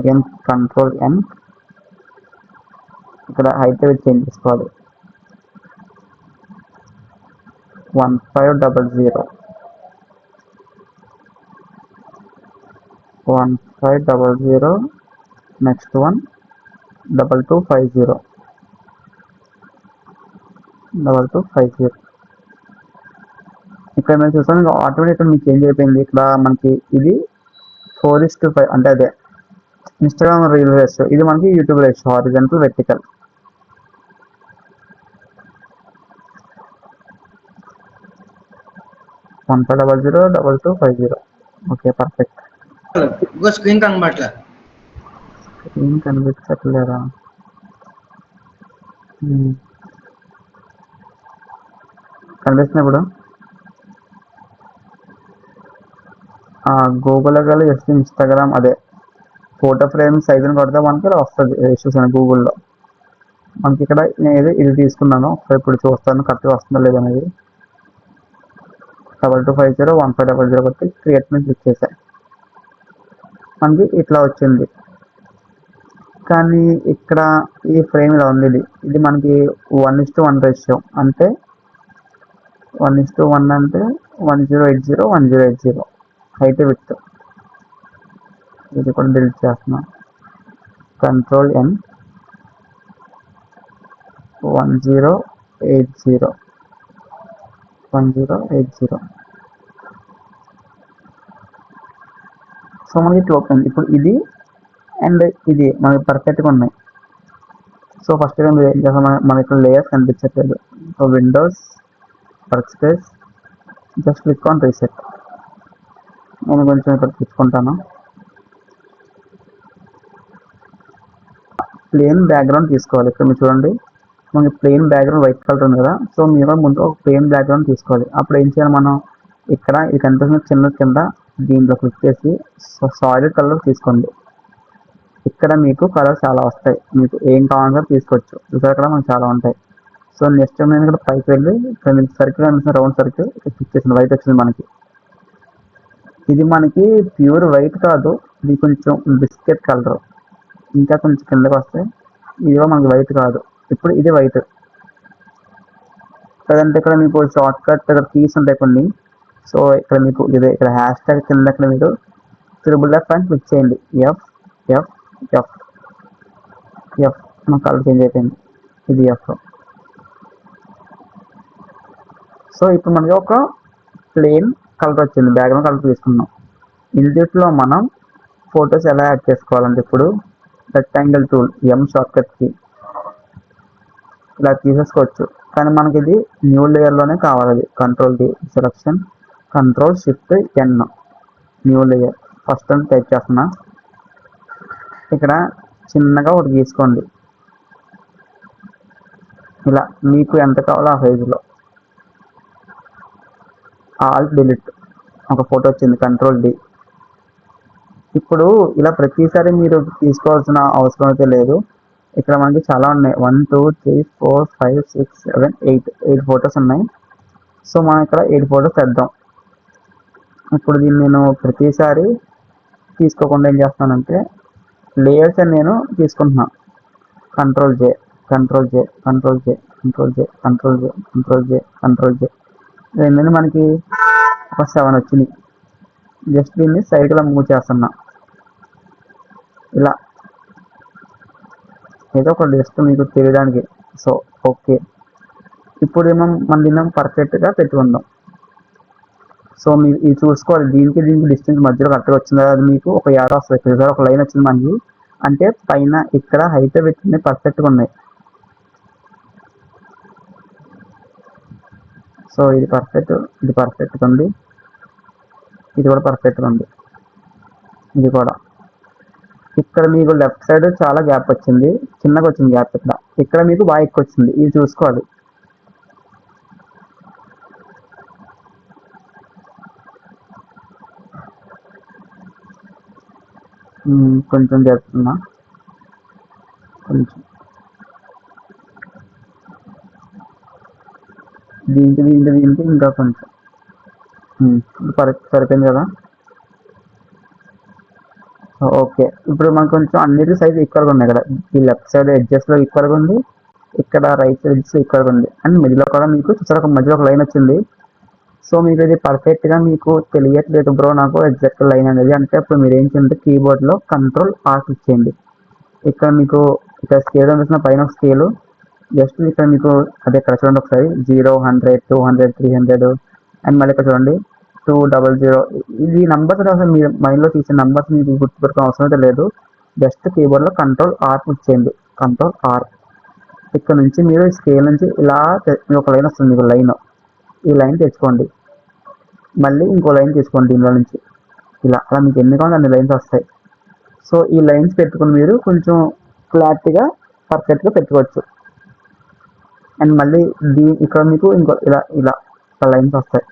Again control ఎన్. ఇక్కడ height change చేసుకోవాలి. 1500 1500. Next one 2250 2250. ఇక్కడ మేము చూసాను ఆటోమేటిక్ మీకు చేంజ్ అయిపోయింది. ఇక్కడ మనకి ఇది 4:5 అంటే అదే ఇన్స్టాగ్రామ్ రీల్ రేషియో, ఇది మనకి YouTube ratio horizontal vertical. 1500 2250. Okay perfect. Screen కనబట్ల స్క్రీన్ కనిపించట్లేదా? కనిపిస్తుంది ఇప్పుడు. గూగుల్లో గల జస్ట్ ఇన్స్టాగ్రామ్ అదే ఫోటో ఫ్రేమ్ సైజుని కొడితే మనకి ఇలా వస్తుంది రేషియోస్ అని గూగుల్లో. మనకి ఇక్కడ నేను ఇది తీసుకున్నాను, ఇప్పుడు చూస్తాను కరెక్ట్గా వస్తుందో లేదనేది. 2250 1500 కొట్టి క్రియేట్ మీద క్లిక్ చేశాను. మనకి ఇట్లా వచ్చింది. కానీ ఇక్కడ ఈ ఫ్రేమ్ ఇలా ఉంది. ఇది మనకి 1:1 రేషియో, అంటే 1:1 అంటే 1080 1080 హైట్ విడ్త్. ఇది కూడా డిలీట్ చేస్తున్నాం. కంట్రోల్ ఎన్. 1080 1080. సో మనకి ఇట్లా ఓపెన్. ఇప్పుడు ఇది అండ్ ఇది మనకి పర్ఫెక్ట్గా ఉన్నాయి. సో ఫస్ట్ మనకి ఇక్కడ లేయర్స్ కనిపించట్లేదు. So Windows, work space, just click on reset. నేను కొంచెం ఇక్కడ తీసుకుంటాను. ప్లెయిన్ బ్యాక్గ్రౌండ్ తీసుకోవాలి. ఇక్కడ మీరు చూడండి మనకి ప్లెయిన్ బ్యాక్గ్రౌండ్ వైట్ కలర్ ఉంది కదా. సో మీరు ముందు ఒక ప్లెయిన్ బ్యాక్గ్రౌండ్ తీసుకోవాలి. అప్పుడు ఏం చేయాలి, మనం ఇక్కడ ఇది కనిపిస్తున్న చిన్న కింద దీంట్లో క్లిక్ చేసి సాలిడ్ కలర్ తీసుకోండి. ఇక్కడ మీకు కలర్ చాలా వస్తాయి, మీకు ఏం కావాలో తీసుకోవచ్చు. ఇక్కడ మనకు చాలా ఉంటాయి. సో నెక్స్ట్ నేను ఇక్కడ పైకి వెళ్ళి ఇక్కడ మీకు సర్కిల్ కనిపిస్తున్న రౌండ్ సర్కిల్ ఇక్కడ క్లిక్ చేసిన వైట్ వచ్చింది మనకి. ఇది మనకి ప్యూర్ వైట్ కాదు, ఇది కొంచెం బిస్కెట్ కలర్. ఇంకా కొంచెం కిందకి వస్తే ఇదిగో మనకి వైట్ కాదు, ఇప్పుడు ఇది వైట్. లేదంటే ఇక్కడ మీకు షార్ట్ కట్ ఇక్కడ కీస్ ఉంటాయి కొన్ని. సో ఇక్కడ మీకు ఇదే ఇక్కడ హ్యాష్ ట్యాగ్ కింద ఇక్కడ మీరు త్రిబుల్ F అని క్లిక్ చేయండి. ఎఫ్ ఎఫ్ ఎఫ్ ఎఫ్ మన కలర్ చేంజ్ అయిపోయింది. ఇది ఎఫ్. సో ఇప్పుడు మనకి ఒక ప్లెయిన్ కలర్ వచ్చింది, బ్యాక్గ్రౌండ్ కలర్ తీసుకున్నాం. ఇందులో మనం ఫొటోస్ ఎలా యాడ్ చేసుకోవాలంటే ఇప్పుడు రెక్టాంగిల్ టూల్ ఎం షార్ట్ కట్కి ఇలా తీసేసుకోవచ్చు. కానీ మనకి ఇది న్యూ లేయర్లోనే కావాలి. Control D selection, control shift N, new layer. First time type చేస్తున్నా. ఇక్కడ చిన్నగా ఒకటి తీసుకోండి, ఇలా మీకు ఎంత కావాలో ఆ సైజులో. ఆల్ డిలీట్, ఒక ఫోటో వచ్చింది. Control D. ఇప్పుడు ఇలా ప్రతిసారి మీరు తీసుకోవాల్సిన అవసరం అయితే లేదు. ఇక్కడ మనకి చాలా ఉన్నాయి, 1 2 3 4 5 6 7 8 ఫొటోస్ ఉన్నాయి. సో మనం ఇక్కడ 8 ఫొటోస్ తెద్దాం. ఇప్పుడు దీన్ని నేను ప్రతిసారి తీసుకోకుండా ఏం చేస్తానంటే లేయర్స్ అని నేను తీసుకుంటున్నాను. కంట్రోల్ జే కంట్రోల్ జే కంట్రోల్ జే కంట్రోల్ జే కంట్రోల్ జే కంట్రోల్ జే కంట్రోల్ జే. ఏంటంటే మనకి ఒక 7 వచ్చింది. జస్ట్ దీన్ని సైడ్లో మూవ్ చేస్తున్నా ఇలా, ఏదో ఒక జస్ట్ మీకు తెలియడానికి. సో ఓకే, ఇప్పుడు ఏమో మన దీన్ని పర్ఫెక్ట్గా పెట్టుకుందాం. సో మీరు ఇది చూసుకోవాలి, దీనికి డిస్టెన్స్ మధ్యలో కరెక్ట్గా వచ్చిందా, అది మీకు ఒక యారో వస్తుంది, ఒక లైన్ వచ్చింది మనకి. అంటే పైన ఇక్కడ హైట్ పెట్టింది పర్ఫెక్ట్గా ఉన్నాయి. సో ఇది పర్ఫెక్ట్, ఇది పర్ఫెక్ట్గా ఉంది, ఇది కూడా పర్ఫెక్ట్గా ఉంది, ఇది కూడా. ఇక్కడ మీకు లెఫ్ట్ సైడ్ చాలా గ్యాప్ వచ్చింది, చిన్నగా వచ్చింది గ్యాప్. ఇక్కడ మీకు బాగా ఎక్కువ వచ్చింది, ఇది చూసుకోవాలి. కొంచెం చేస్తున్నా, కొంచెం దీనికి ఇంకా కొంచెం సరిపోయింది కదా. ఓకే. ఇప్పుడు మనకు కొంచెం అన్నిటి సైజ్ ఈక్వల్‌గా ఉన్నాయి కదా! ఈ లెఫ్ట్ సైడ్ ఎడ్జెస్‌లో ఈక్వల్‌గా ఉంది. ఇక్కడ రైట్ సైడ్ ఎడ్జెస్‌లో ఈక్వల్‌గా ఉంది. అండ్ మిడిల్‌లో కూడా మీకు చూసారా ఒక మధ్యలో ఒక లైన్ వచ్చింది. సో మీకు ఇది పర్ఫెక్ట్‌గా మీకు తెలియట్లేదు బ్రో నాకు ఎగ్జాక్ట్ లైన్ అనేది. అంటే అప్పుడు మీరు ఏం చేయాలంటే కీబోర్డ్‌లో కంట్రోల్ ఆర్ క్లిక్ చేయండి. ఇక్కడ మీకు ఇక్కడ స్కేల్ కనిపిస్తున్న పైన ఒక స్కేలు జస్ట్ ఇక్కడ మీకు అదే ఇక్కడ చూడండి ఒకసారి 0, 100, 200, 300 అండ్ మళ్ళీ ఇక్కడ చూడండి 200. ఇది నంబర్స్ అసలు మీ మైండ్లో తీసిన నంబర్స్ మీకు గుర్తుపెట్టుకోవడం అవసరం అయితే లేదు. జస్ట్ కీబోర్డ్లో కంట్రోల్ ఆర్ క్లిక్ చేయండి. Control R. ఇక్కడ నుంచి మీరు స్కేల్ నుంచి ఇలా ఒక లైన్ వస్తుంది మీకు లైన్. ఈ లైన్ తెచ్చుకోండి. మళ్ళీ ఇంకో లైన్ తీసుకోండి దీనిలో నుంచి ఇలా అలా మీకు ఎన్ని కావాలి అన్ని లైన్స్ వస్తాయి. సో ఈ లైన్స్ పెట్టుకుని మీరు కొంచెం క్లారిటీగా పర్ఫెక్ట్గా పెట్టుకోవచ్చు. అండ్ మళ్ళీ ఇక్కడ మీకు ఇంకో ఇలా ఇలా లైన్స్ వస్తాయి.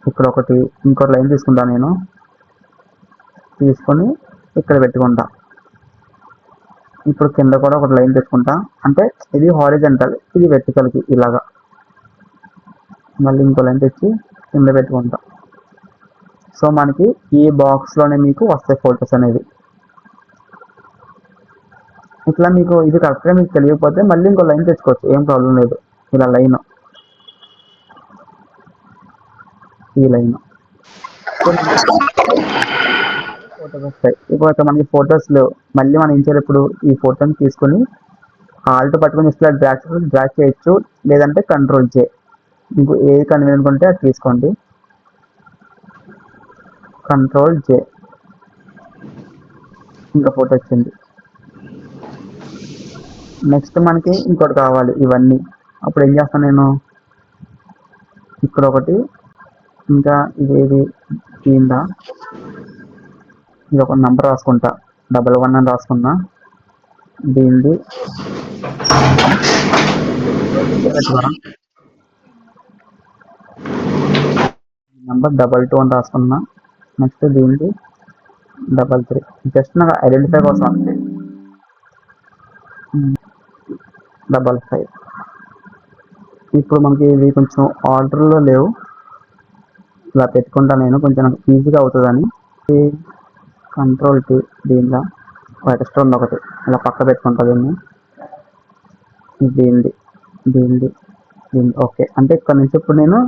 ఇక్కడ ఒకటి ఇంకో లైన్ తీసుకుంటాను నేను. తీసుకొని ఇక్కడ పెట్టుకుంటా. ఇప్పుడు కింద కూడా ఒక లైన్ తెచ్చుకుంటా. అంటే ఇది హారిజంటల్, ఇది వెర్టికల్కి ఇలాగా. మళ్ళీ ఇంకో లైన్ తెచ్చి కింద పెట్టుకుంటా. సో మనకి ఈ బాక్స్లోనే మీకు వస్తాయి ఫొటోస్ అనేవి. ఇట్లా మీకు ఇది కరెక్ట్గా మీకు తెలియకపోతే మళ్ళీ ఇంకో లైన్ తెచ్చుకోవచ్చు, ఏం ప్రాబ్లం లేదు. ఇలా లైన్, ఈ లైన్ ఫోటోస్ వస్తాయి. ఇప్పుడు మనకి ఫొటోస్ లేవు, మళ్ళీ మనం ఏం చేయాలి, ఇప్పుడు ఈ ఫోటోని తీసుకొని ఆల్ట్ పట్టుకొని ఇట్లా డ్రాగ్ చేయొచ్చు, లేదంటే కంట్రోల్ చే. మీకు ఏది కన్వీనియంట్ ఉంటే అది తీసుకోండి. కంట్రోల్ జే. ఇంకా ఫోటో వచ్చింది. నెక్స్ట్ మనకి ఇంకోటి కావాలి ఇవన్నీ. అప్పుడు ఏం చేస్తాను నేను, ఇక్కడ ఒకటి, ఇంకా ఇదేది కింద ఇది ఒక నెంబర్ రాసుకుంటా, 11 అని రాసుకున్నా. దీనిది నెంబర్ 22 అని రాసుకున్నా. నెక్స్ట్ దీనిది 33. జస్ట్ నాకు ఐడెంటిఫై కోసం అంతే. 55. ఇప్పుడు మనకి ఇవి కొంచెం ఆర్డర్లో లేవు, ఇలా పెట్టుకుంటా నేను, కొంచెం నాకు ఈజీగా అవుతుందని. Control tea. దీనిలో వైట్ స్టోన్ ఒకటి ఇలా పక్క పెట్టుకుంటా దీన్ని. దీనిది దీనిది దీన్ని ఓకే. అంటే ఇక్కడ నుంచి ఇప్పుడు నేను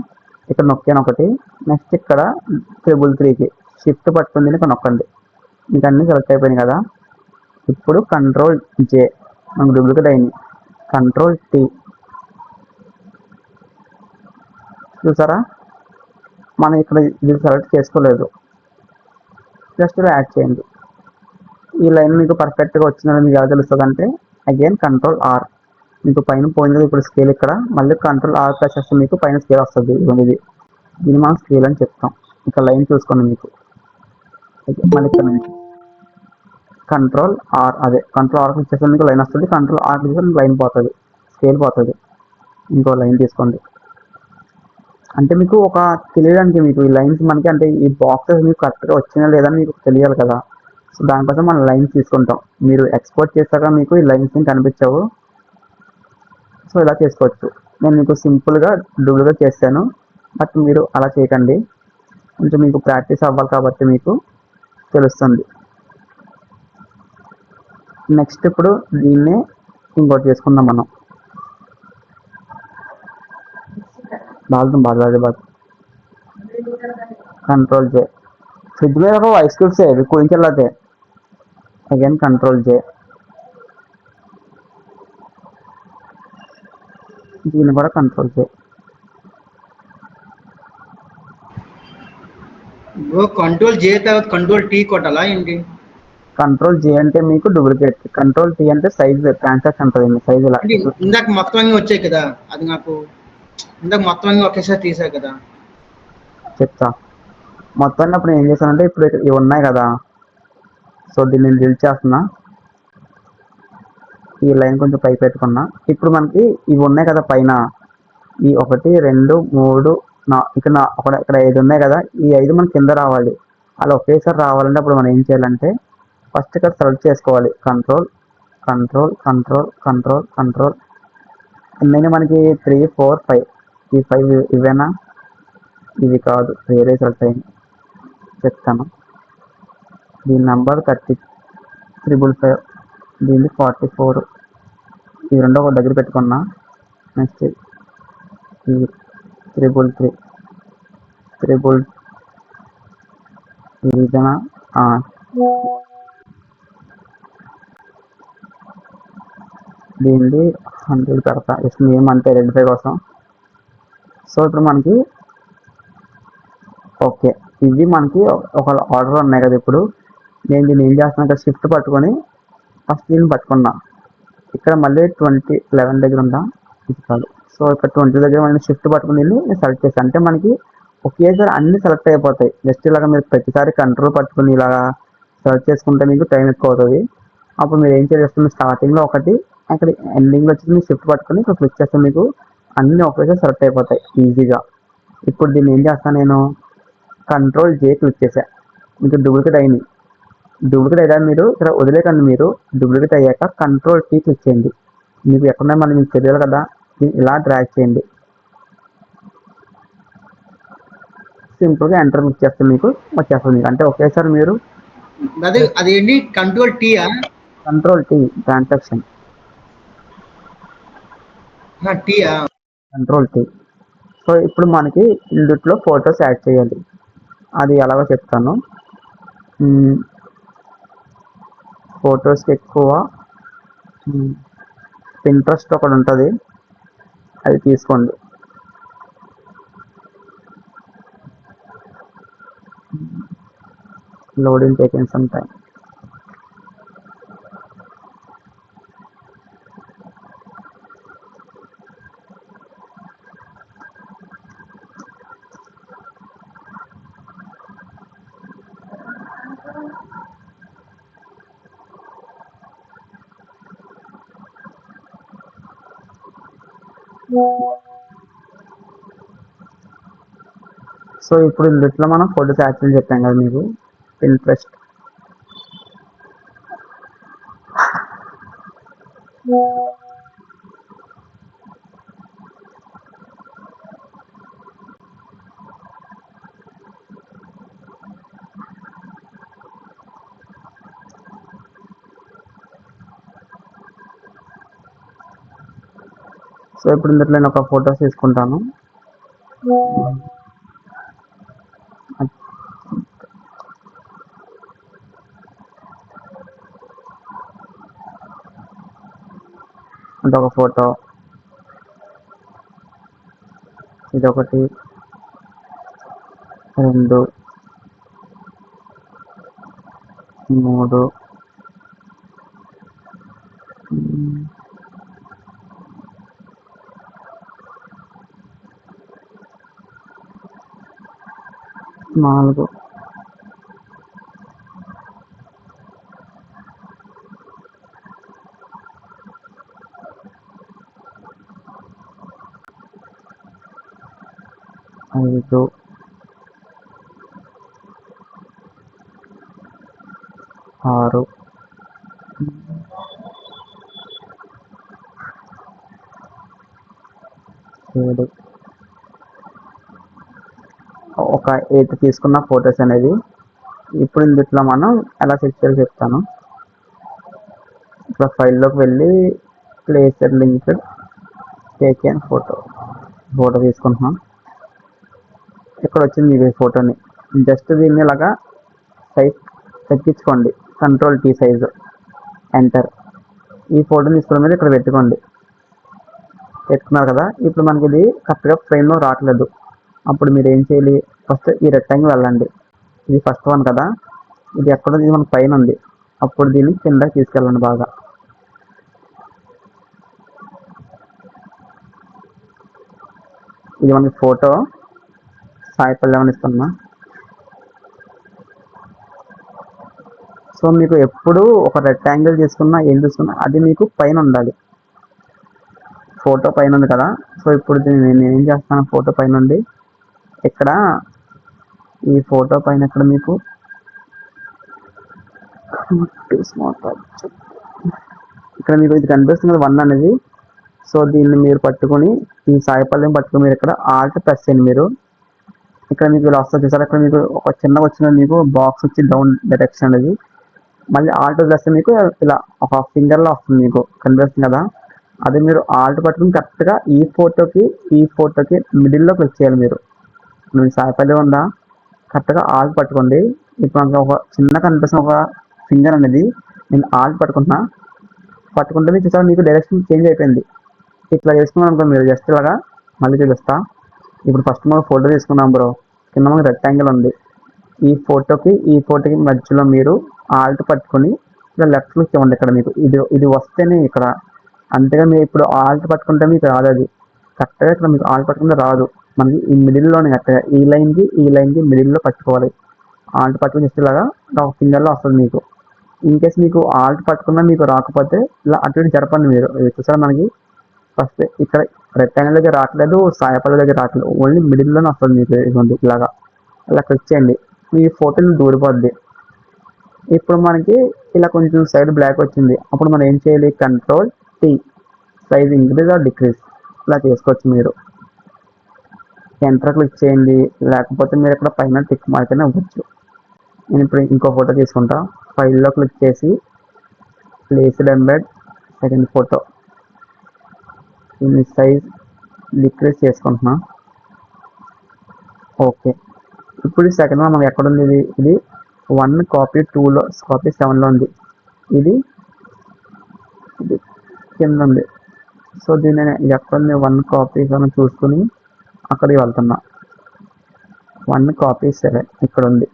ఇక్కడ నొక్కాను ఒకటి. నెక్స్ట్ ఇక్కడ 333కి షిఫ్ట్ పట్టుకుని ఇక్కడ నొక్కండి. ఇంకా అన్నీ సెలెక్ట్ అయిపోయినాయి కదా. ఇప్పుడు కంట్రోల్ జే, మనకు డూప్లికేట్ అయింది. Control tea. చూసారా, మనం ఇక్కడ ఇది సెలెక్ట్ చేసుకోలేదు, జస్ట్ ఇలా యాడ్ చేయండి. ఈ లైన్ మీకు పర్ఫెక్ట్గా వచ్చిందని మీకు ఎలా తెలుస్తుంది అంటే, అగైన్ కంట్రోల్ ఆర్. మీకు పైన పోయింది ఇప్పుడు స్కేల్, ఇక్కడ మళ్ళీ కంట్రోల్ ఆర్ ప్రెస్ చేస్తే మీకు పైన స్కేల్ వస్తుంది. ఇది దీన్ని మనం స్కేల్ అని చెప్తాం. ఇక్కడ లైన్ చూసుకోండి మీకు. మళ్ళీ ఇక్కడ నుంచి కంట్రోల్ ఆర్, అదే కంట్రోల్ ఆర్ క్లిక్ చేస్తే మీకు లైన్ వస్తుంది. కంట్రోల్ ఆర్ క్లిక్ చేస్తే లైన్ పోతుంది, స్కేల్ పోతుంది. ఇంకో లైన్ తీసుకోండి. అంటే మీకు ఒక తెలియడానికి, మీకు ఈ లైన్స్ మనకి అంటే ఈ బాక్సెస్ మీకు కరెక్ట్గా వచ్చినా లేదా మీకు తెలియాలి కదా. సో దానికోసం మనం లైన్స్ తీసుకుంటాం. మీరు ఎక్స్పోర్ట్ చేశాక మీకు ఈ లైన్స్ కనిపించవు. సో ఇలా చేసుకోవచ్చు. నేను మీకు సింపుల్గా డూప్లికేట్ చేశాను, బట్ మీరు అలా చేయకండి. కొంచెం మీకు ప్రాక్టీస్ అవ్వాలి కాబట్టి మీకు తెలుస్తుంది. నెక్స్ట్ ఇప్పుడు దీన్నే ఇంకోటి చేసుకుందాం మనం. బాగా कंट्रोल जे. फ्रिज में रखो आइस क्यूब से अभी कूलिंग चलाते हैं. अगेन कंट्रोल जे. దీన్ని కూడా కంట్రోల్ జే. బ్రో కంట్రోల్ జే తర్వాత కంట్రోల్ టీ కొట్టాలా ఏంటి? కంట్రోల్ జే అంటే మీకు డూప్లికేట్, కంట్రోల్ టీ అంటే సైజ్ ట్రాన్సాక్షన్ ఉంటుంది. సైజ్ ఇలా అంటే ఇందాక మొత్తం అన్ని వచ్చాయి కదా, అది నాకు ఇందాక మొత్తం అన్ని ఒకేసారి తీసాయి కదా. చెప్తా. మొత్తాన్ని అప్పుడు ఏం చేశానంటే, ఇప్పుడు ఇవి ఉన్నాయి కదా, సో దీన్ని నేను డిలీట్ చేస్తున్నా. ఈ లైన్ కొంచెం పై పెట్టుకున్నా. ఇప్పుడు మనకి ఇవి ఉన్నాయి కదా పైన, ఈ 1, 2, 3, ఇక్కడ 5 ఉన్నాయి కదా, ఈ 5 మన కింద రావాలి. అలా ఒకేసారి రావాలంటే అప్పుడు మనం ఏం చేయాలంటే, ఫస్ట్ ఇక్కడ సెలెక్ట్ చేసుకోవాలి. Control control control control control. ఎన్నైనా మనకి 3, 4, 5. ఈ 5 ఇవేనా? ఇవి కాదు, వేరే సెలెక్ట్ అయింది, చెప్తాను. దీని నంబర్ 30 555, దీనిది 44. ఈ రెండో ఒక దగ్గర పెట్టుకున్నా. నెక్స్ట్ ఈ 333 ఇదేనా? దీనిది 100 పెడతా, జస్ట్ నేమ్ అంతే ఐడెంటిఫై కోసం. సో ఇప్పుడు మనకి ఓకే, ఇవి మనకి ఒక ఆర్డర్ ఉన్నాయి కదా. ఇప్పుడు నేను దీన్ని ఏం చేస్తాను, ఇక్కడ షిఫ్ట్ పట్టుకొని ఫస్ట్ దీన్ని పట్టుకున్నా. ఇక్కడ మళ్ళీ 11 దగ్గర ఉందా, ఇది కాదు. సో ఇక్కడ 20 దగ్గర మనం షిఫ్ట్ పట్టుకుని వెళ్ళి నేను సెలెక్ట్ చేస్తాను. అంటే మనకి ఒకేసారి అన్ని సెలెక్ట్ అయిపోతాయి. జస్ట్ ఇలాగ మీరు ప్రతిసారి కంట్రోల్ పట్టుకుని ఇలాగా సెలెక్ట్ చేసుకుంటే మీకు టైం ఎక్కువ అవుతుంది. అప్పుడు మీరు ఏం చేస్తుంది, స్టార్టింగ్లో ఒకటి, అక్కడ ఎండింగ్లో వచ్చి మీరు షిఫ్ట్ పట్టుకొని ఇక్కడ క్లిక్ చేస్తే మీకు అన్నీ ఒకేసారి సెలెక్ట్ అయిపోతాయి ఈజీగా. ఇప్పుడు దీన్ని ఏం చేస్తాను, నేను కంట్రోల్ జే క్లిక్ చేసా, మీకు డూప్లికేట్ అయింది. డూప్లికేట్ అయ్యాక మీరు ఇక్కడ వదిలేకండి. మీరు డూప్లికేట్ అయ్యాక కంట్రోల్ టీ క్లిక్ చేయండి. మీకు ఎక్కడున్నా మళ్ళీ మీకు తెలియాలి కదా, ఇలా డ్రాగ్ చేయండి. సింపుల్గా ఎంటర్ క్లిక్ చేస్తే మీకు వచ్చేస్తుంది. అంటే ఒకేసారి మీరు అది ఏంటి, కంట్రోల్ టీయా? కంట్రోల్ టీ ట్రాన్సాక్షన్, టీయా? Control T. సో ఇప్పుడు మనకి ఇందులో ఫొటోస్ యాడ్ చేయాలి. అది ఎలాగో చెప్తాను. ఫొటోస్కి ఎక్కువ పింట్రెస్ట్ ఒకటి ఉంటుంది, అది తీసుకోండి. Loading taking some time. So ఇప్పుడు ఇందులో మనం ఫోటోస్ యాడ్ చేయని చెప్పాం కదా మీకు, పింట్రెస్ట్. సో ఇప్పుడు ఇందులో నేను ఒక ఫొటోస్ తీసుకుంటాను. అంటే ఒక ఫోటో, ఇదొకటి, 2, 3, 4, 5, 6, 7, ఒక 8 తీసుకున్న ఫొటోస్ అనేది. ఇప్పుడు ఇందులో మనం ఎలా సెట్ చేయాలో చెప్తాను. ఇక్కడ ఫైల్లోకి వెళ్ళి pleasure linked take and photo తీసుకుంటున్నాం. ఇక్కడ వచ్చింది ఈ ఫోటోని. జస్ట్ దీన్ని ఇలాగా సైజ్ తగ్గించుకోండి, కంట్రోల్ టీ సైజు, ఎంటర్. ఈ ఫోటోని తీసుకున్న మీద ఇక్కడ పెట్టుకోండి. పెట్టుకున్నారు కదా, ఇప్పుడు మనకి ఇది కరెక్ట్గా ఫ్రేమ్లో రావట్లేదు. అప్పుడు మీరు ఏం చేయాలి, ఫస్ట్ ఈ రెక్టాంగిల్ వెళ్ళండి. ఇది ఫస్ట్ వన్ కదా, ఇది ఎక్కడ ఇది మన పైన ఉంది. అప్పుడు దీన్ని కింద తీసుకెళ్ళండి బాగా. ఇది మనకి ఫోటో సాయి పల్లెమని ఇస్తున్నా. సో మీకు ఎప్పుడు ఒక రెక్టాంగిల్ తీసుకున్నా ఏం తీసుకున్నా అది మీకు పైన ఉండాలి. ఫోటో పైన ఉంది కదా, సో ఇప్పుడు నేను ఏం చేస్తాను, ఫోటో పైన ఉంది. ఇక్కడ ఈ ఫోటో పైన ఇక్కడ మీకు ఇక్కడ మీకు ఇది కనిపిస్తుంది 1 అనేది. సో దీన్ని మీరు పట్టుకొని, ఈ సాయిపల్యం పట్టుకొని మీరు ఇక్కడ ఆల్ట్ ప్రెస్ చేయండి. మీరు ఇక్కడ మీకు ఇలా వస్తుంది చూసారా, ఇక్కడ మీకు ఒక చిన్నగా వచ్చిన మీకు బాక్స్ వచ్చి డౌన్ డైరెక్షన్ అనేది, మళ్ళీ ఆల్ట్ వదిలేస్తే మీకు ఇలా ఒక ఫింగర్లో వస్తుంది మీకు కనిపిస్తుంది కదా. అది మీరు ఆల్ట్ పట్టుకుని కరెక్ట్గా ఈ ఫోటోకి మిడిల్లో క్లిక్ చేయాలి మీరు. మీకు సాయిపల్లి ఉందా, కరెక్ట్గా ఆల్ట్ పట్టుకోండి. ఇప్పుడు మనకు ఒక చిన్న కనిపిస్తున్న ఒక ఫింగర్ అనేది నేను ఆల్ట్ పట్టుకుంటే చూసారా మీకు డైరెక్షన్ చేంజ్ అయిపోయింది. ఇట్లా చేసుకున్నాం అనుకో మీరు, జస్ట్ ఇలాగా మళ్ళీ చూపిస్తా. ఇప్పుడు ఫస్ట్ మనం ఫోటో తీసుకున్నాం బ్రో, కింద మనకి రెక్టాంగిల్ ఉంది. ఈ ఫోటోకి మధ్యలో మీరు ఆల్ట్ పట్టుకొని ఇలా లెఫ్ట్ క్లిక్ ఇవ్వండి. ఇక్కడ మీకు ఇది వస్తేనే ఇక్కడ, అంతేగా మీరు ఇప్పుడు ఆల్ట్ పట్టుకుంటే మీకు రాదు. అది కరెక్ట్గా ఇక్కడ మీకు ఆల్ట్ పట్టుకుంటే రాదు. మనకి ఈ మిడిల్లోనే కరెక్ట్గా ఈ లైన్కి మిడిల్లో పట్టుకోవాలి. ఆల్ట్ పట్టుకుని జస్ట్ ఇలాగా ఒక ఫింగర్లో వస్తుంది మీకు. ఇన్ కేస్ మీకు ఆల్ట్ పట్టుకున్నా మీకు రాకపోతే ఇలా అటు ఇటు జరపండి మీరు. చూసారా మనకి ఫస్ట్ ఇక్కడ రెక్టాంగిల్ దగ్గర రావట్లేదు, సాయపల్లి దగ్గర రావట్లేదు, ఓన్లీ మిడిల్లోనే వస్తుంది మీకు. ఇదిగోండి ఇలాగా ఇలా క్లిక్ చేయండి, మీ ఫోటోని దూరిపోద్ది. ఇప్పుడు మనకి ఇలా కొంచెం సైడ్ బ్లాక్ వచ్చింది. అప్పుడు మనం ఏం చేయాలి, control tea, size increase or decrease ఇలా చేసుకోవచ్చు మీరు. ఎంటర్ క్లిక్ చేయండి, లేకపోతే మీరు ఇక్కడ పైన టిక్ మార్క్ అయినా ఇవ్వచ్చు. నేను ఇప్పుడు ఇంకో ఫోటో తీసుకుంటా. ఫైల్లో క్లిక్ చేసి ప్లేస్డ్ ఎంబెడ్ సెకండ్ ఫోటో, దీన్ని సైజ్ డిక్రీజ్ చేసుకుంటున్నా. ఓకే, ఇప్పుడు సెకండ్ వన్ మనకి ఎక్కడ ఉంది, ఇది 1 కాపీ 2లో కాపీ 7లో ఉంది. ఇది కింద ఉంది. సో దీన్ని ఇది ఎక్కడ ఉంది, 1 కాపీ మనం చూసుకుని అక్కడికి వెళ్తున్నా. 1 కాపీ 7 ఇక్కడ ఉంది.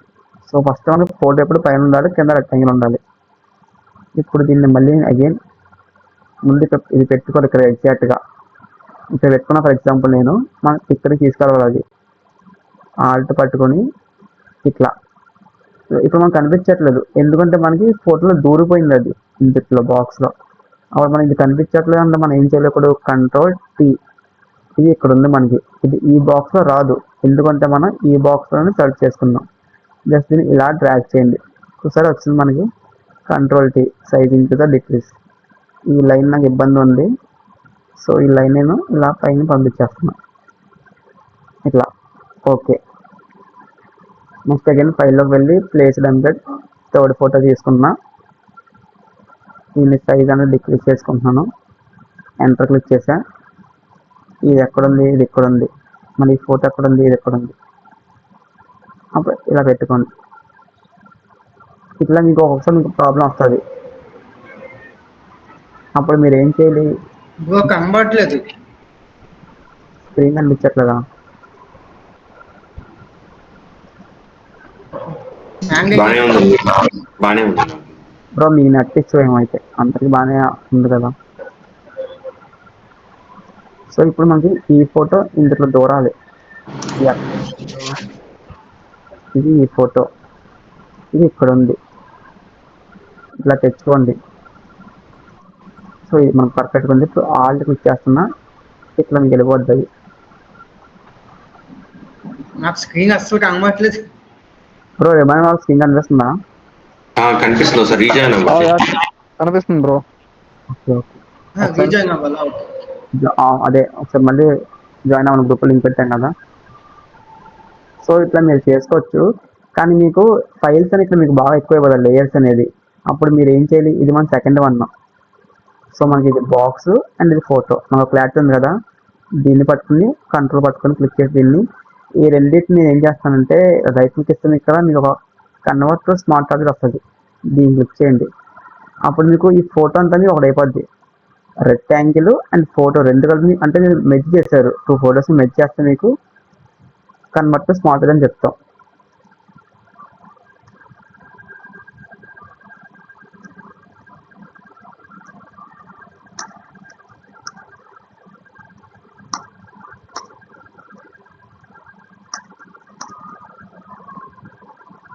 సో ఫస్ట్ మనకు ఫోటో ఎప్పుడు పైన ఉండాలి, కింద రెక్టాంగిల్ ఉండాలి. ఇప్పుడు దీన్ని మళ్ళీ అగైన్ ముందు ఇది పెట్టుకోవాలి ఇక్కడ ఎగ్జాక్ట్గా. ఇక్కడ పెట్టుకున్న ఫర్ ఎగ్జాంపుల్ నేను మనం ఇక్కడికి తీసుకురావాలి. అది ఆల్ట్ పట్టుకొని ఇట్లా, ఇప్పుడు మనకు కనిపించట్లేదు ఎందుకంటే మనకి ఫోటోలో దూరిపోయింది అది ఇంట్లో బాక్స్లో. అప్పుడు మనకి ఇది కనిపించట్లేదు అంటే మనం ఏం చేయాలి, ఇప్పుడు కంట్రోల్ టీ, ఇది ఇక్కడ ఉంది మనకి. ఇది ఈ బాక్స్లో రాదు ఎందుకంటే మనం ఈ బాక్స్లోనే సెర్చ్ చేసుకున్నాం. జస్ట్ దీన్ని ఇలా డ్రాగ్ చేయండి, చూసారా వచ్చింది మనకి. Control tea, size increase or decrease. ఈ లైన్ నాకు ఇబ్బంది ఉంది, సో ఈ లైన్ నేను ఇలా పైన పంపించేస్తున్నా ఇట్లా. ఓకే, నెక్స్ట్ అగైన్ ఫైల్లోకి వెళ్ళి ప్లేస్డ్ ఎంబెడ్ థర్డ్ ఫోటో తీసుకున్నా. దీన్ని సైజ్ అనేది డిక్రీజ్ చేసుకుంటున్నాను. ఎంటర్ క్లిక్ చేసా. ఇది ఎక్కడుంది, ఇది ఇక్కడ ఉంది. మరి ఈ ఫోటో ఎక్కడుంది, ఇది ఎక్కడుంది. అప్పుడు ఇలా పెట్టుకోండి. ఇట్లా మీకు ఒక్కొక్కసారి మీకు ప్రాబ్లం వస్తుంది. అప్పుడు మీరు ఏం చేయాలి, బ్రో కనబడట్లేదు. స్క్రీన్ కనిపించట్లేదా? బానే ఉంది, బానే ఉంది. బ్రో మీ నెట్ ఇష్యూ ఏమైతే అందరికి బాగానే ఉంది కదా. సో ఇప్పుడు మనకి ఈ ఫోటో ఇందులో దూరాలి. ఇది ఈ ఫోటో, ఇది ఇక్కడ ఉంది. ఇట్లా తెచ్చుకోండి. సో ఇది మనకు పర్ఫెక్ట్గా ఉంది. ఇప్పుడు ఆల్ట్ క్లిక్ చేస్తున్నా, ఇట్లా మీకు వెళ్ళిపోద్ది. నాకు స్క్రీన్ అస్సలు కనబడట్లేదు. బ్రో ఏమైనా వాళ్ళకి స్క్రీన్ కనిపిస్తుందా? కనిపిస్తుంది సార్, రీజాయిన్ కనిపిస్తుంది బ్రో. ఓకే ఓకే, రీజాయిన్ అవ్వాలా? అదే ఒకసారి మళ్ళీ జాయిన్ అవ్వను, గ్రూప్ లింక్ పెట్టాం కదా. సో ఇట్లా మీరు చేసుకోవచ్చు, కానీ మీకు ఫైల్స్ అని ఇక్కడ మీకు బాగా ఎక్కువ ఇవ్వదు లేయర్స్ అనేది. అప్పుడు మీరు ఏం చేయాలి, ఇది మన సెకండ్ వన్. సో మనకి ఇది బాక్స్ అండ్ ఇది ఫోటో, మనకు క్లారిటీ ఉంది కదా. దీన్ని పట్టుకుని కంట్రోల్ పట్టుకొని క్లిక్ చేసి దీన్ని, ఈ రెండింటిని ఏం చేస్తానంటే రైట్ క్లిక్ ఇస్తుంది. ఇక్కడ మీకు ఒక కన్వర్ట్ టు స్మార్ట్ ఆబ్జెక్ట్ వస్తుంది, దీన్ని క్లిక్ చేయండి. అప్పుడు మీకు ఈ ఫోటో అంతా ఒకటి అయిపోద్ది. రెక్టాంగిల్ అండ్ ఫోటో రెండు కలిపి అంటే మీరు మెర్జ్ చేశారు, 2 ఫోటోస్ మెర్జ్ చేస్తే మీకు కన్వర్ట్ టు స్మార్ట్ అని చెప్తాం.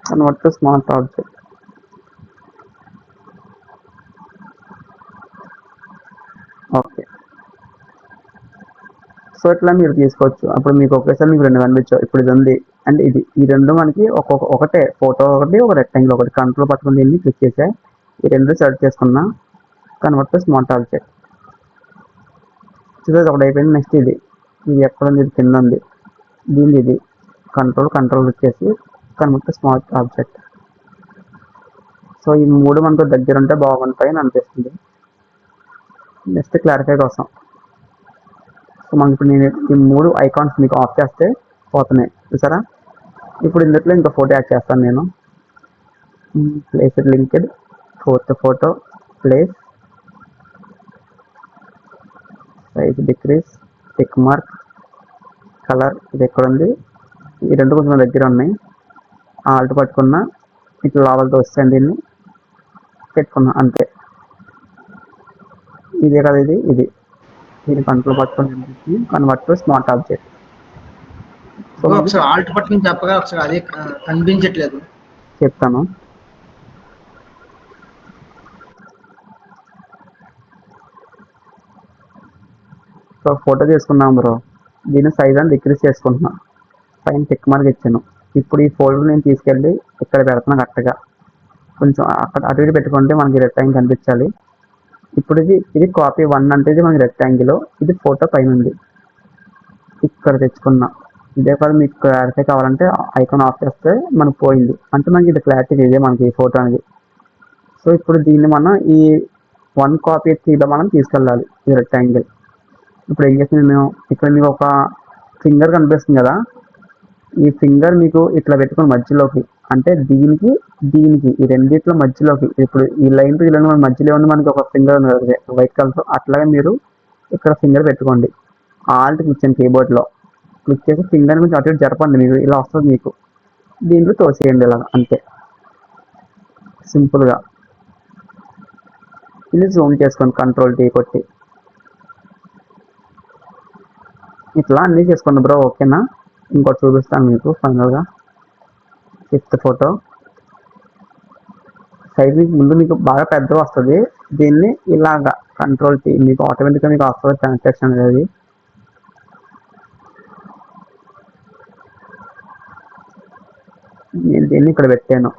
Convert to smart object. Okay, so ఇట్లా మీరు తీసుకోవచ్చు. అప్పుడు మీకు ఒకేసారి మీకు 2 కనిపించావు. ఇప్పుడు ఇది ఉంది అండ్ ఇది, ఈ రెండు మనకి ఒకటే ఫోటో ఒకటి, ఒక రెక్టాంగిల్ ఒకటి. కంట్రోల్ పట్టుకుని దీన్ని క్లిక్ చేసా, ఈ రెండు సెర్చ్ చేసుకున్నా, కన్వర్ట్ టు స్మార్ట్ ఆబ్జెక్ట్. చూసేది ఒకటి అయిపోయింది. నెక్స్ట్ ఇది ఎక్కడ ఉంది, ఇది కింద ఉంది. దీనిది ఇది కంట్రోల్ వచ్చేసి కన్వర్ట్ స్మార్ట్ ఆబ్జెక్ట్. సో ఈ 3 మనకు దగ్గర ఉంటే బాగుంటాయి అని అనిపిస్తుంది. నెక్స్ట్ క్లారిఫై కోసం, సో మనకి ఇప్పుడు నేను ఈ 3 ఐకాన్స్ మీకు ఆఫ్ చేస్తే పోతున్నాయి చూసారా. ఇప్పుడు ఇందులో ఇంకా ఫోటో యాడ్ చేస్తాను నేను. Place linked, photo place, size decrease, tick mark, colour ఇది ఎక్కడ ఉంది, ఈ 2 కొంచెం దగ్గర ఉన్నాయి. ఆల్ట్ పట్టుకున్నా ఇట్లా లావలతో వస్తాను, దీన్ని పెట్టుకున్నా అంతే. ఇదే కదా ఇది దీన్ని కంట్రోల్ పట్టుకొని convert to smart object. So ఒకసారి ఆల్ట్ పట్టుకుని చెప్పగా ఒకసారి అదే కనిపించట్లేదు. చెప్తాను. సో ఫోటో తీసుకున్నాం బ్రో, దీని సైజ్ అని డిక్రీస్ చేసుకుంటున్నా, పైన టిక్ మార్క్ ఇచ్చాను. ఇప్పుడు ఈ ఫోల్డర్ నేను తీసుకెళ్ళి ఇక్కడ పెడుతున్నా కరెక్ట్గా. కొంచెం అక్కడ అటు ఇటు పెట్టుకుంటే మనకి రెక్టాంగిల్ కనిపించాలి. ఇప్పుడు ఇది కాపీ 1 అంటే ఇది మనకి రెక్టాంగిల్, ఇది ఫోటో పైన ఉంది, ఇక్కడ తెచ్చుకున్నా. ఇదే కాదు, మీకు క్లారిఫై కావాలంటే ఐకాన్ ఆఫ్ చేస్తే మనకు పోయింది అంటే మనకి ఇది క్లారిటీ ఇదే మనకి ఈ ఫోటో అనేది. సో ఇప్పుడు దీన్ని మనం ఈ 1 కాపీ త్రీలో మనం తీసుకెళ్ళాలి ఈ రెక్టాంగిల్. ఇప్పుడు ఏం చేస్తుంది, నేను ఇక్కడ మీకు ఒక ఫింగర్ కనిపిస్తుంది కదా, ఈ ఫింగర్ మీకు ఇట్లా పెట్టుకుని మధ్యలోకి, అంటే దీనికి ఈ రెండిట్లో మధ్యలోకి, ఇప్పుడు ఈ లైన్ టు ఈ లైన్ మధ్యలో ఉంది మనకి ఒక ఫింగర్ ఉంది కదా వైట్ కలర్, అట్లాగే మీరు ఇక్కడ ఫింగర్ పెట్టుకోండి. ఆల్ట్ ఇచ్చాను కీబోర్డ్లో, క్లిక్ చేసి ఫింగర్ నుంచి అటు ఇటు జరపండి, మీకు ఇలా వస్తుంది. మీకు దీంట్లో తోసేయండి ఇలా అంతే సింపుల్గా. ఇది జూమ్ చేసుకోండి కంట్రోల్ టీ కొట్టి, ఇట్లా అన్నీ చేసుకోండి బ్రో. ఓకేనా, ఇంకోటి చూపిస్తాను మీకు ఫైనల్గా. 5th ఫోటో సైజ్ ముందు మీకు బాగా పెద్దగా వస్తుంది, దీన్ని ఇలాగా కంట్రోల్ టీ మీకు ఆటోమేటిక్గా మీకు వస్తుంది ట్రాన్సాక్షన్ అనేది. నేను దీన్ని ఇక్కడ పెట్టాను,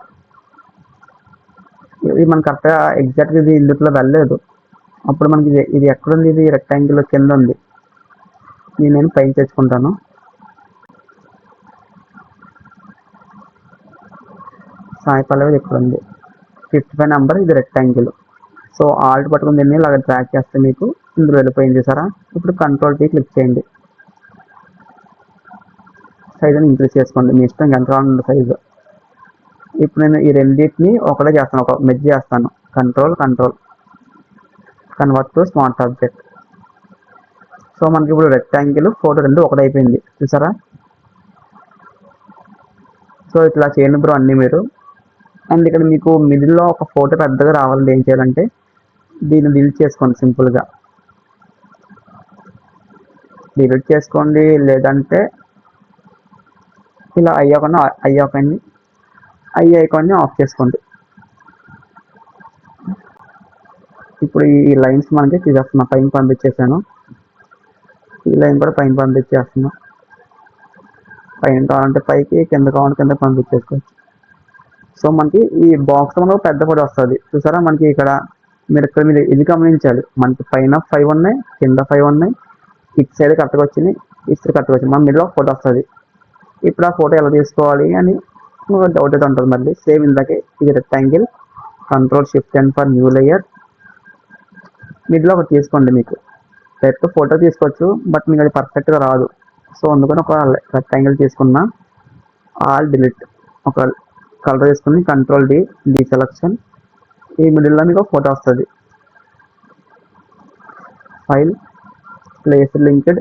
ఇది మనకు కరెక్ట్గా ఎగ్జాక్ట్గా ఇది ఇందులో వెళ్ళలేదు. అప్పుడు మనకి ఇది ఎక్కడుంది, ఇది రెక్టాంగిల్ కింద ఉంది, నేను పైన తెచ్చుకుంటాను. సాయి పల్లవి ఇక్కడ ఉంది, 55 నెంబర్, ఇది రెక్టాంగిల్. సో ఆల్ట్ పట్టుకుని దీన్ని ఇలాగ ట్రాక్ చేస్తే మీకు ఇందులో వెళ్ళిపోయింది సారా. ఇప్పుడు కంట్రోల్ టీ క్లిక్ చేయండి, సైజ్ అని ఇంక్రీజ్ చేసుకోండి, మీ ఇష్టం ఎంత కావాలండి సైజు. ఇప్పుడు నేను ఈ రెండింటిని ఒకటే చేస్తాను, ఒక మెజ్ చేస్తాను. Control convert to smart object. So మనకి ఇప్పుడు రెక్టాంగిల్ ఫోటో 2 ఒకటైపోయింది చూసారా. సో ఇట్లా చేయండి బ్రో అన్నీ మీరు. అండ్ ఇక్కడ మీకు మిడిల్లో ఒక ఫోటో పెద్దగా రావాలంటే ఏం చేయాలంటే దీన్ని డిలీట్ చేసుకోండి సింపుల్గా, డిలీట్ చేసుకోండి. లేదంటే ఇలా ఐ ఐకాన్ని ఆఫ్ చేసుకోండి. ఇప్పుడు ఈ లైన్స్ మనకి తీసేస్తున్నా, పైన పంపించేసాను. ఈ లైన్ కూడా పైన పంపించేస్తున్నా, పైన కావాలంటే పైకి, కింద కావాలంటే కింద పంపించేసుకోవచ్చు. సో మనకి ఈ బాక్స్ మనకు పెద్ద ఫోటో వస్తుంది చూసారా. మనకి ఇక్కడ మీరు ఇది గమనించాలి, మనకి పైన 5 ఉన్నాయి, కింద 5 ఉన్నాయి, ఇటు సైడ్ కరెక్ట్గా వచ్చినాయి, ఇటు సైడ్ కరెక్ట్గా వచ్చింది, మన మిడిల్లో ఫోటో వస్తుంది. ఇప్పుడు ఆ ఫోటో ఎలా తీసుకోవాలి అని డౌట్ అయితే ఉంటుంది. మళ్ళీ సేమ్ ఇందాకే ఇది rectangle, Ctrl+Shift+N for new layer, మిడిల్లో ఒకటి తీసుకోండి. మీకు డైరెక్ట్ ఫోటో తీసుకోవచ్చు, బట్ మీకు అది పర్ఫెక్ట్గా రాదు. సో అందుకని ఒక రెక్టాంగిల్ తీసుకున్నా, ఆల్ డిలీట్, ఒక కలర్ తీసుకుని Ctrl+D డీసెలెక్షన్, ఈ మిడిల్లో మీకు ఫోటో వస్తుంది. ఫైల్, ప్లేస్ లింక్డ్,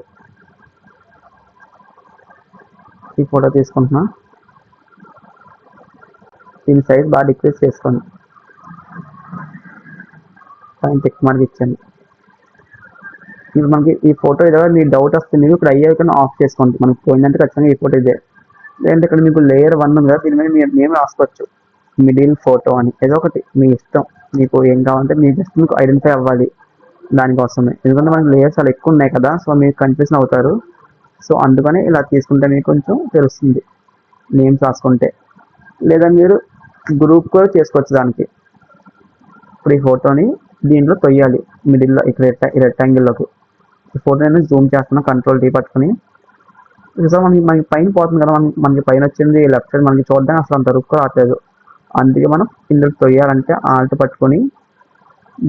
ఈ ఫోటో తీసుకుంటున్నా, దీని సైజ్ బాగా డిక్రీజ్ చేసుకోండి, పైన టిక్ మార్క్ ఇచ్చండి. ఇప్పుడు మనకి ఈ ఫోటో ఏదో మీ డౌట్ వస్తుంది, ఇప్పుడు ఐకాన్ ఆఫ్ చేసుకోండి. మనకి పోయిందంటే ఖచ్చితంగా ఈ ఫోటో ఇదే. లేదంటే ఇక్కడ మీకు లేయర్ 1 ఉంది కదా, దీని మీద మీరు నేమ్ రాసుకోవచ్చు, మిడిల్ ఫోటో అని, ఏదో ఒకటి మీ ఇష్టం. మీకు ఏం కావాలంటే మీ జస్ట్ మీకు ఐడెంటిఫై అవ్వాలి దానికోసమే, ఎందుకంటే మనకి లేయర్స్ చాలా ఎక్కువ ఉన్నాయి కదా, సో మీకు కన్ఫ్యూజన్ అవుతారు. సో అందుకని ఇలా తీసుకుంటే మీకు కొంచెం తెలుస్తుంది నేమ్స్ రాసుకుంటే. లేదా మీరు గ్రూప్ కూడా చేసుకోవచ్చు దానికి. ఇప్పుడు ఈ ఫోటోని దీంట్లో తొయ్యాలి మిడిల్లో, ఇక్కడ ఈ రెక్టాంగిల్లోకి. ఈ ఫోటో నేను జూమ్ చేస్తున్నా Ctrl+D పట్టుకుని, చూసా మనకి మనకి పైన పోతుంది కదా, మనకి పైన వచ్చింది లెఫ్ట్ సైడ్ మనకి చూడడానికి అసలు అంత రుక్కు రావట్లేదు. అందుకే మనం ఇందులో తొయ్యాలంటే ఆల్ట్ పట్టుకొని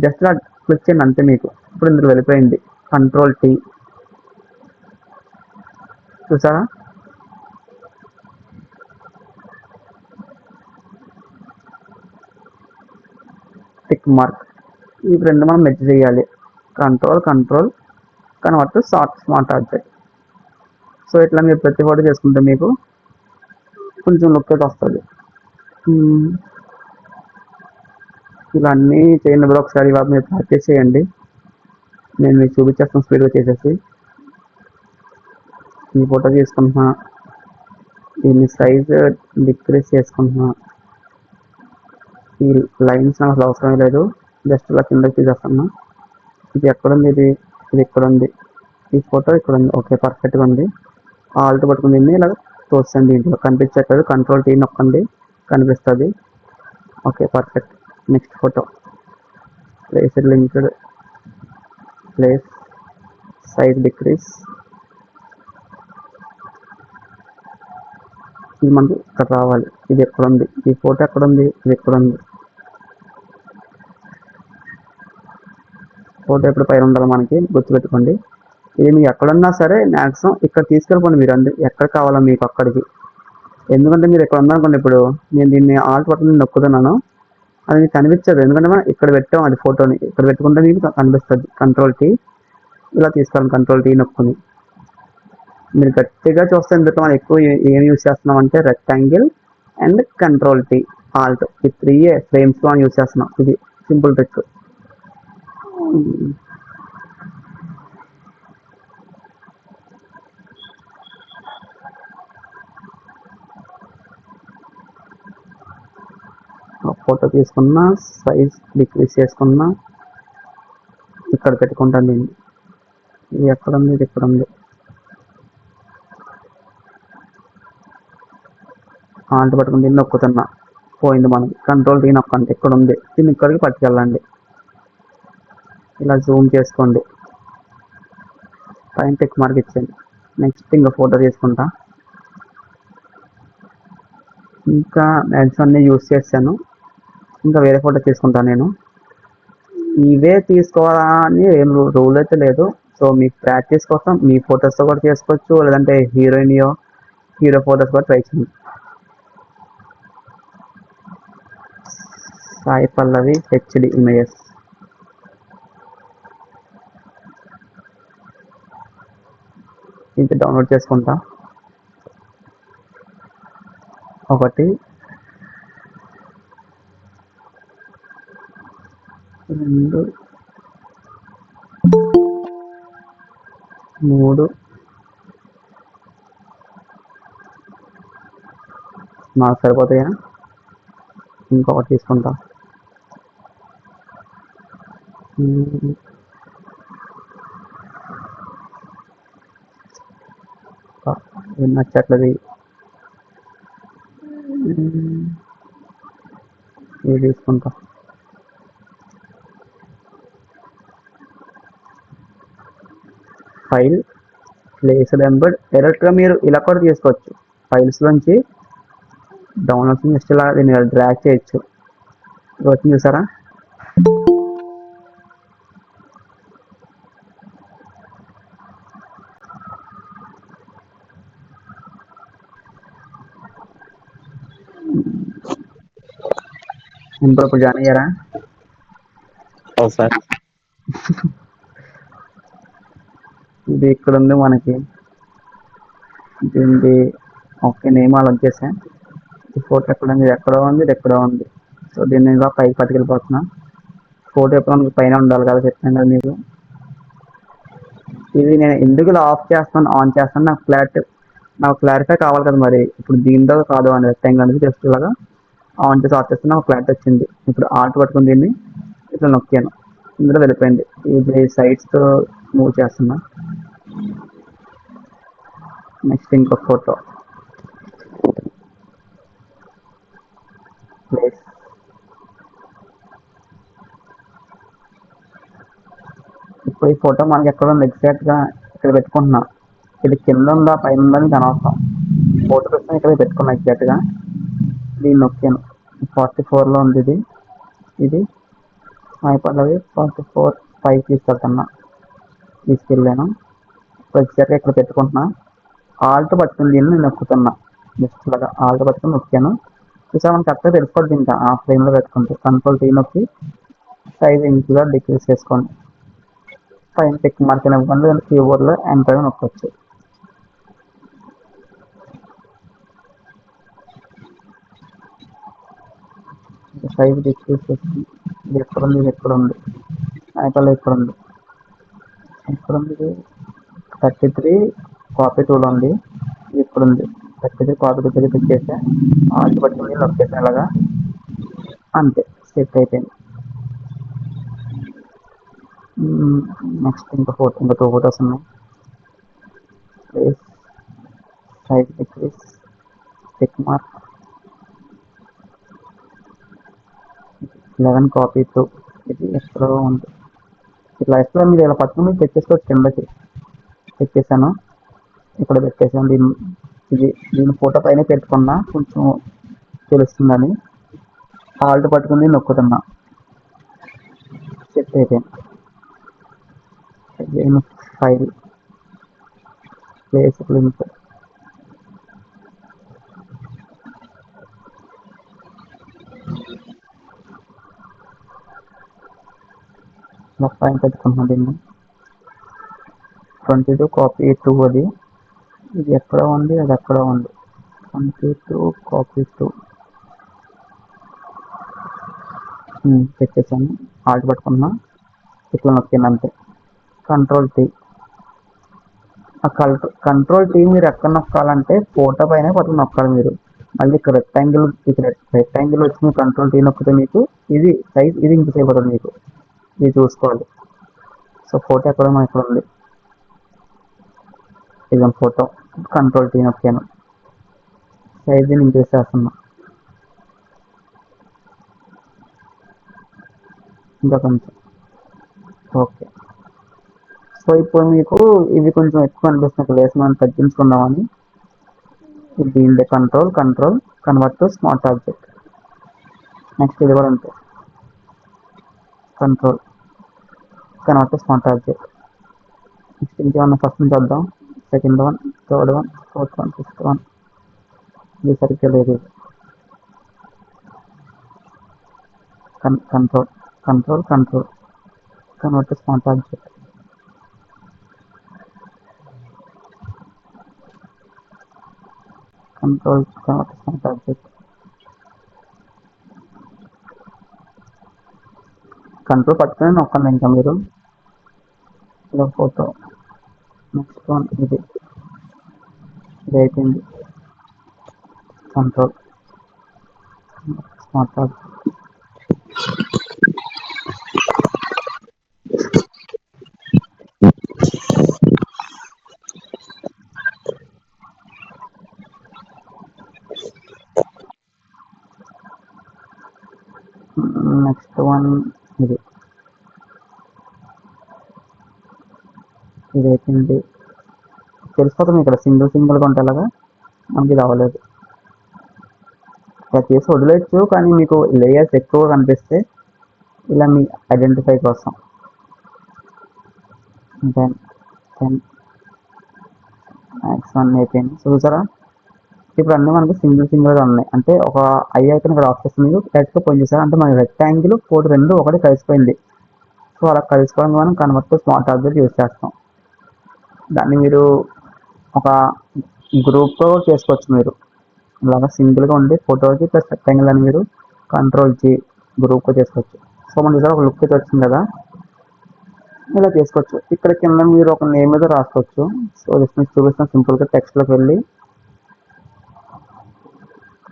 జస్ట్ ఇలా క్లిక్ చేయండి అంతే మీకు. ఇప్పుడు ఇందులో వెళ్ళిపోయింది. కంట్రోల్ టీ చూసారా, టిక్ మార్క్. ఈ రెండు మనం మెర్జ్ చేయాలి. Control convert to smart object. So ఇట్లా మీరు ప్రతి ఫోటో చేసుకుంటే మీకు కొంచెం లుక్ అయితే వస్తుంది. ఇలా అన్నీ చేయండి కూడా ఒకసారి ఇవాళ మీరు ప్రాక్టీస్ చేయండి. నేను మీకు చూపించేస్తాను స్పీడ్గా చేసేసి. ఈ ఫోటో తీసుకుంటున్నా, దీన్ని సైజ్ డిక్రీజ్ చేసుకుంటున్నా. ఈ లైన్స్ నాకు అసలు అవసరం లేదు, జస్ట్ ఇలా కిందకి తీసేస్తున్నా. ఇది ఎక్కడుంది, ఇది ఇక్కడ ఉంది, ఈ ఫోటో ఇక్కడ ఉంది. ఓకే పర్ఫెక్ట్గా ఉంది. ఆల్ట్ పట్టుకుని దీన్ని ఇలా తోస్తుంది. దీంట్లో కనిపించట్లేదు, కంట్రోల్ టీ నొక్కండి కనిపిస్తుంది. Okay perfect. Next photo place linked, place size decrease. ఇది మనకి ఇక్కడ రావాలి. ఇది ఎక్కడ ఉంది, ఈ ఫోటో ఎక్కడ ఉంది, ఇది ఎక్కడ ఉంది. ఫోటో ఎప్పుడు పైన ఉండాలి మనకి గుర్తుపెట్టుకోండి. ఇది మీకు ఎక్కడున్నా సరే మ్యాక్సిమం ఇక్కడ తీసుకెళ్ళిపోండి మీరు, ఎక్కడ కావాలో మీకు అక్కడికి. ఎందుకంటే మీరు ఇక్కడ ఉందనుకోండి, ఇప్పుడు నేను దీన్ని ఆల్ట్ పట్టుకుని నొక్కుతున్నాను, అది మీకు కనిపించదు. ఎందుకంటే మనం ఇక్కడ పెట్టాం అది ఫోటోని, ఇక్కడ పెట్టుకుంటే మీకు కనిపిస్తుంది. కంట్రోల్ టీ ఇలా తీసుకోవాలి, కంట్రోల్ టీ నొక్కుని. మీరు గట్టిగా చూస్తే ఎందుకు మనం ఎక్కువ ఏం యూజ్ చేస్తున్నాం అంటే rectangle and control tea Alt, ఈ 3 ఫ్రేమ్స్ మనం యూజ్ చేస్తున్నాం. ఇది సింపుల్ ట్రిక్. ఫోటో తీసుకున్నా, సైజ్ డిక్రీజ్ చేసుకున్నా, ఇక్కడ పెట్టుకుంటాను దీన్ని. ఇది ఎక్కడ ఉంది, ఇది ఇక్కడ ఉంది. ఆల్ట్ పట్టుకుని దీన్ని నొక్కుతున్నా, పోయింది మనకి. కంట్రోల్ టీ నొక్కండి, ఇక్కడ ఉంది, దీన్ని ఇక్కడికి పట్టుకెళ్ళండి. ఇలా జూమ్ చేసుకోండి, పైన టిక్ మార్క్ ఇచ్చేయండి. నెక్స్ట్ ఇంకా ఫోటో తీసుకుంటా. ఇంకా మ్యాక్సిమం అన్నీ యూస్ చేశాను. ఇంకా వేరే ఫోటో తీసుకుంటాను నేను. ఇవే తీసుకోవాలని ఏం రూల్ అయితే లేదు. సో మీ ప్రాక్టీస్ కోసం మీ ఫొటోస్తో కూడా చేసుకోవచ్చు, లేదంటే హీరో ఫొటోస్ కూడా ట్రై చేయండి. Sai Pallavi HD images. ఇది డౌన్లోడ్ చేసుకుంటా. 1 2 3 నాకు సరిపోతాయా, ఇంకొకటి తీసుకుంటా. ఏం నచ్చట్లేదు, ఇది తీసుకుంటా. ఫైల్ ప్లేస్ ఎంబెడ్ డైరెక్ట్గా మీరు ఇలా కూడా తీసుకోవచ్చు. ఫైల్స్ నుంచి డౌన్లోడ్స్ జస్ట్ ఇలా దీన్ని డ్రాగ్ చేయొచ్చు. వచ్చింది చూసారా, ఇప్పుడు జాయిన్ అయ్యారా? సార్ ఇది ఇక్కడ ఉంది మనకి, దీనికి ఓకే నేమ్ అలా వచ్చేసా. ఈ ఫోటో ఎక్కడ ఉంది, ఎక్కడో ఉంది, ఇది ఎక్కడో ఉంది. సో దీన్ని ఇంకా పైకి పట్టుకెళ్ళిపోతున్నా. ఫోటో ఎప్పుడు మనకి పైన ఉండాలి కదా, చెప్పాను కదా మీకు. ఇది నేను ఎందుకు ఇలా ఆఫ్ చేస్తాను ఆన్ చేస్తాను, నాకు క్లారిఫై కావాలి కదా మరి. ఇప్పుడు దీంతో కాదు అని రెక్టాంగిల్ అనేది జస్ట్ ఇలాగా ఆన్ చేసి ఆఫ్ చేస్తే నాకు క్లారిటీ వచ్చింది. ఇప్పుడు ఆల్ట్ పట్టుకుని దీన్ని ఇట్లా నొక్కాను, ఇందులో వెళ్ళిపోయింది. ఇది సైడ్స్తో మూవ్ చేస్తున్నా. నెక్స్ట్ ఇంకో ఫోటో ప్లేస్. ఇప్పుడు ఈ ఫోటో మనకి ఎక్కడ ఉంది, ఎగ్జాక్ట్గా ఇక్కడ పెట్టుకుంటున్నా. ఇది కింద ఉందా పైన ఉందా అని అనవసరం. ఫోటో కోసం ఇక్కడ పెట్టుకున్నా ఎగ్జాక్ట్గా. దీన్ని నొక్కాను. 44లో ఉంది ఇది. ఇది అయిపోయి 44 పైకి తీసుకెళ్ళాను. ఎగ్జాక్ట్గా ఇక్కడ పెట్టుకుంటున్నా. ఆల్ట్ పట్టుకుని దీన్ని నొక్కుతున్నా. జస్ట్ ఇలాగా ఆల్ట్ పట్టుకుని నొక్కాను. చూసా మనం కరెక్ట్గా తెలిసిపోద్ది ఇంకా ఆ ఫ్రేమ్లో పెట్టుకుంటే. కంట్రోల్ T నొక్కి సైజ్ ఇంచుగా డిక్రీస్ చేసుకోండి. పైన టిక్ మార్క్ ఇవ్వండి. కీబోర్డ్లో ఎంటర్ నొక్కొచ్చు. సైజ్ డిక్రీస్ చేసుకుని ఇది ఎక్కడుంది, ఇది ఎక్కడుంది, అయిపోయి ఎక్కడుంది, ఇది 33 కాపీ 2లో ఉంది. ఇది ఎక్కడుంది 33 కాపీ 2 దగ్గర తెచ్చేసా. ఆల్ట్ పట్టుకుని నొక్కేసాను ఇలాగా. అంతే, సెట్ అయిపోయింది. నెక్స్ట్ ఇంకా 2 ఫోటోస్ ఉన్నాయి. Place, size decrease, tick mark, 11 copy 2. ఇది ఎక్కడో ఉంది. ఇట్లా ఎక్కడ మీరు ఇలా పట్టుకుని తెచ్చేసుకోవచ్చు. కిందకి పెట్టేశాను. ఇక్కడ పెట్టేసాను. దీని ఫోటో పైన పెట్టుకున్నా కొంచెం తెలుస్తుందని ఆల్ట్ పట్టుకుని నొక్కుతున్నా. సెట్ అయిపోయింది. ఫైల్, ప్లేస్, లింక్, పైన పెట్టుకుంటున్నా. దీన్ని 22 కాపీ 2 అది. ఇది ఎక్కడ ఉంది, అది ఎక్కడ ఉంది. 22 కాపీ 2 పెట్టేసాను. ఆల్ట్ పట్టుకున్నా. ఇట్లా నొక్కింది అంతే. Control T. ఆ కంట్రోల్ T మీరు ఎక్కడ నొక్కాలంటే ఫోటో పైన పట్టుకుని నొక్కాలి మీరు. మళ్ళీ ఇక్కడ రెక్టాంగిల్ వచ్చి మీరు కంట్రోల్ T నొక్కితే మీకు ఇది సైజ్ ఇది ఇంక చేయబడుతుంది. మీకు ఇది చూసుకోవాలి. సో ఫోటో ఎక్కడ ఇక్కడ ఉంది. ఇది ఫోటో. కంట్రోల్ T నొక్కాను. సైజ్ ఇంక్రీజ్ చేస్తున్నా. ఇంకా కొంచెం. ఓకే. సో ఇప్పుడు మీకు ఇవి కొంచెం ఎక్కువ అనిపిస్తుంది. ప్లేస్ మనం తగ్గించుకుందామని దీనిలో control convert to smart object. Next ఇది కూడా అంతే. Control convert to smart object. Next ఇంకేమన్నా ఫస్ట్ నుంచి వద్దాం. Second one, third one, fourth one, fifth one. ఇది సరిగ్గా లేదు. Control convert to smart object. Control convert to smart object. Control పట్టుకొని నొక్కండి ఇంకా మీరు. ఇలా ఫోటో. నెక్స్ట్ వన్ ఇది అయిపోయింది. Control smart object. Next one ఇది అయిపోయింది. తెలిసిపోతుంది ఇక్కడ సింగిల్గా ఉంటేలాగా. మనకి ఇది అవ్వలేదు. ఇలా చేసి వదిలేయచ్చు, కానీ మీకు లేయర్స్ ఎక్కువ కనిపిస్తే ఇలా మీ ఐడెంటిఫై కోసం. దెన్ X1 అయిపోయింది. చూసారా, ఇప్పుడు అన్నీ మనకి సింగిల్గా ఉన్నాయి. అంటే ఒక ఐ ఐకన్ ఇక్కడ ఆఫ్ చేస్తుంది. మీరు డైరెక్ట్గా పోయి చూసారా, అంటే మన రెక్టాంగిల్ ఫోటో రెండు ఒకటి కలిసిపోయింది. సో అలా కలిసిపోవడానికి మనం convert to smart object use చేస్తాం. దాన్ని మీరు ఒక గ్రూప్తో చేసుకోవచ్చు. మీరు ఇలాగా సింగిల్గా ఉండి ఫోటోకి ప్లస్ రెక్టాంగిల్ అని మీరు కంట్రోల్ G గ్రూప్గా చేసుకోవచ్చు. సో మన దగ్గర ఒక లుక్ అయితే వచ్చింది కదా, ఇలా చేసుకోవచ్చు. ఇక్కడ కింద మీరు ఒక నేమ్ మీద రాసుకోవచ్చు. సో మీకు చూపిస్తున్న సింపుల్గా టెక్స్ట్లోకి వెళ్ళి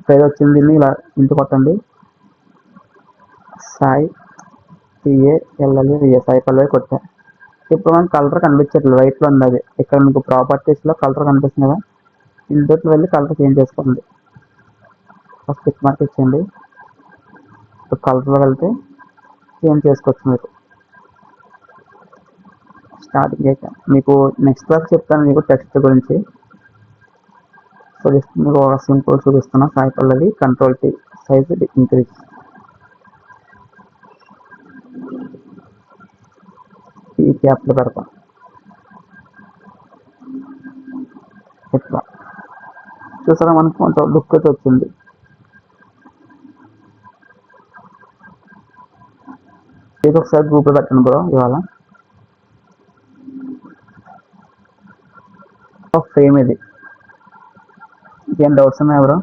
పేరు వచ్చింది. దీన్ని ఇలా ఇంటి కొట్టండి. సాయి PALLEVA సాయి పల్లవి కొట్టా. ఇప్పుడు మనకి కలర్ కనిపించట్లేదు, వైట్లో ఉంది. అది ఇక్కడ మీకు ప్రాపర్టీస్లో కలర్ కనిపిస్తుంది కదా, ఇందులో వెళ్ళి కలర్ చేంజ్ చేసుకోండి. ఫస్ట్ టిక్ మార్క్ ఇచ్చేయండి. ఇప్పుడు కలర్లో వెళ్తే చేంజ్ చేసుకోవచ్చు. మీరు స్టార్టింగ్ మీకు నెక్స్ట్ క్లాస్ చెప్తాను మీకు టెక్స్ట్ గురించి. సో జస్ట్ మీకు ఒక సింపుల్ చూపిస్తున్నా. Sai Pallavi control tea size increase. ఈ క్యాప్లో పెడతాం ఇట్లా. చూసారా మనకు కొంచెం లుక్ అయితే వచ్చింది. ఇది ఒకసారి గ్రూప్లో పెట్టండి బ్రో. ఇవాళ సేమ్ ఇది. ఇంకేం డౌట్స్ ఉన్నాయా బ్రో?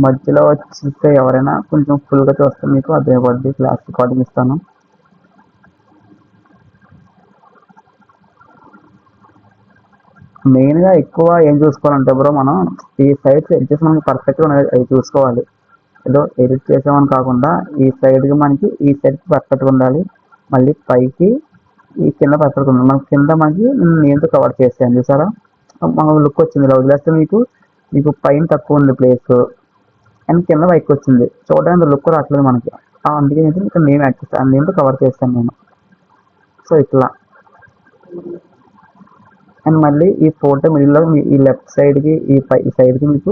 మధ్యలో వచ్చితే ఎవరైనా కొంచెం ఫుల్గా చూస్తే మీకు అర్థమైపోద్ది. క్లాస్ రికార్డింగ్ ఇస్తాను. మెయిన్గా ఎక్కువ ఏం చూసుకోవాలంటే బ్రో, మనం ఈ సైడ్స్ ఎడ్జెస్ మనకి పర్ఫెక్ట్గా ఉన్నాయి అవి చూసుకోవాలి. ఏదో ఎడిట్ చేసామని కాకుండా ఈ సైడ్కి మనకి ఈ సైడ్కి పర్ఫెక్ట్గా ఉండాలి. మళ్ళీ పైకి ఈ కింద పర్ఫెక్ట్గా ఉండాలి. మనకి కింద మనకి నేమ్తో కవర్ చేసాను చూసారా, మన లుక్ వచ్చింది. ఇలా వదిలేస్తే మీకు పైన తక్కువ ఉంది ప్లేస్ అండ్ కింద పైకి వచ్చింది. చూడడానికి లుక్ రావట్లేదు మనకి. అందుకే నేను ఇక్కడ నేమ్ యాడ్ చేస్తాను. ఆ నేమ్తో కవర్ చేస్తాను నేను. సో ఇట్లా. అండ్ మళ్ళీ ఈ ఫోటో మిడిల్లో ఈ లెఫ్ట్ సైడ్కి ఈ సైడ్కి మీకు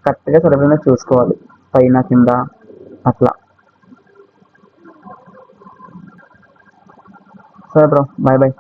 కరెక్ట్గా సరిపోయినా చూసుకోవాలి. పైన కింద అట్లా. సరే బ్రో, బాయ్ బాయ్.